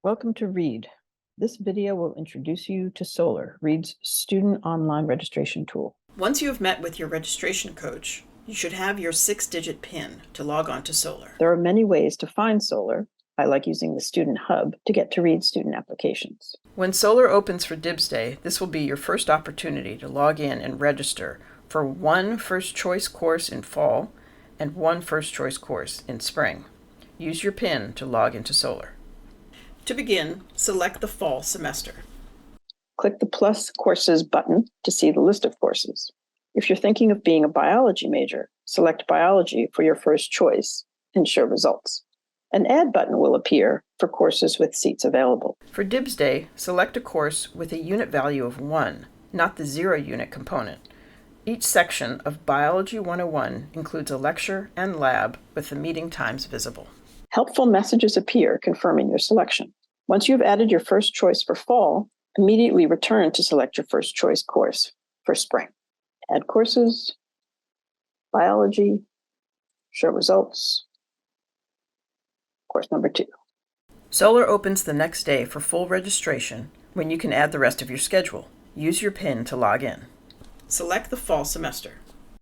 Welcome to READ. This video will introduce you to Solar, READ's student online registration tool. Once you have met with your registration coach, you should have your 6-digit PIN to log on to Solar. There are many ways to find Solar. I like using the Student Hub to get to READ student applications. When Solar opens for Dibs Day, this will be your first opportunity to log in and register for one first choice course in fall and one first choice course in spring. Use your PIN to log into Solar. To begin, select the fall semester. Click the Plus Courses button to see the list of courses. If you're thinking of being a biology major, select Biology for your first choice and show results. An Add button will appear for courses with seats available. For Dibs Day, select a course with a unit value of 1, not the 0 unit component. Each section of Biology 101 includes a lecture and lab with the meeting times visible. Helpful messages appear confirming your selection. Once you've added your first choice for fall, immediately return to select your first choice course for spring. Add courses, biology, show results, course number 2. Solar opens the next day for full registration when you can add the rest of your schedule. Use your PIN to log in. Select the fall semester.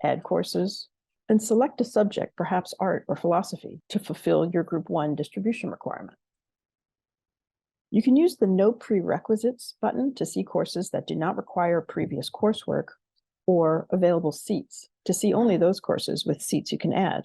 Add courses, and select a subject, perhaps art or philosophy, to fulfill your Group 1 distribution requirement. You can use the No Prerequisites button to see courses that do not require previous coursework, or available seats to see only those courses with seats you can add.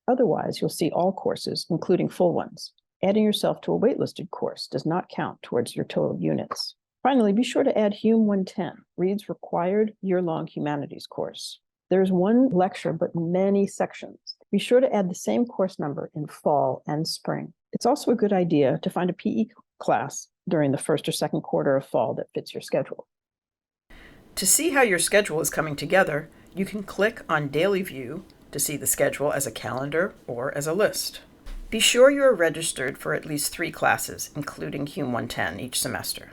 Otherwise, you'll see all courses, including full ones. Adding yourself to a waitlisted course does not count towards your total units. Finally, be sure to add Hum 110, READ's required year-long humanities course. There's one lecture, but many sections. Be sure to add the same course number in fall and spring. It's also a good idea to find a PE class during the first or second quarter of fall that fits your schedule. To see how your schedule is coming together, you can click on Daily View to see the schedule as a calendar or as a list. Be sure you are registered for at least 3 classes, including Hum 110 each semester.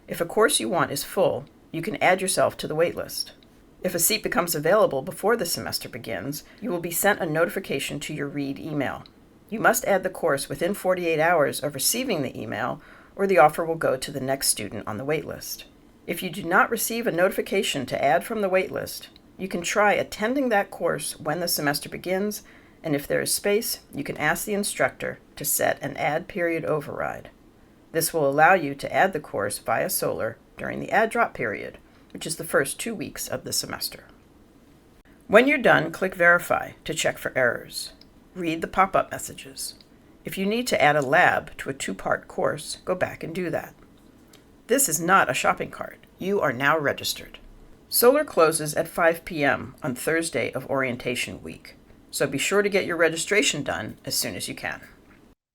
If a course you want is full, you can add yourself to the waitlist. If a seat becomes available before the semester begins, you will be sent a notification to your READ email. You must add the course within 48 hours of receiving the email, or the offer will go to the next student on the waitlist. If you do not receive a notification to add from the waitlist, you can try attending that course when the semester begins, and if there is space, you can ask the instructor to set an add period override. This will allow you to add the course via Solar during the add drop period, which is the first 2 weeks of the semester. When you're done, click Verify to check for errors. Read the pop-up messages. If you need to add a lab to a 2-part course, go back and do that. This is not a shopping cart. You are now registered. Solar closes at 5 p.m. on Thursday of orientation week, so be sure to get your registration done as soon as you can.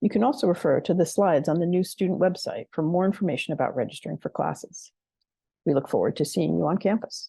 You can also refer to the slides on the new student website for more information about registering for classes. We look forward to seeing you on campus.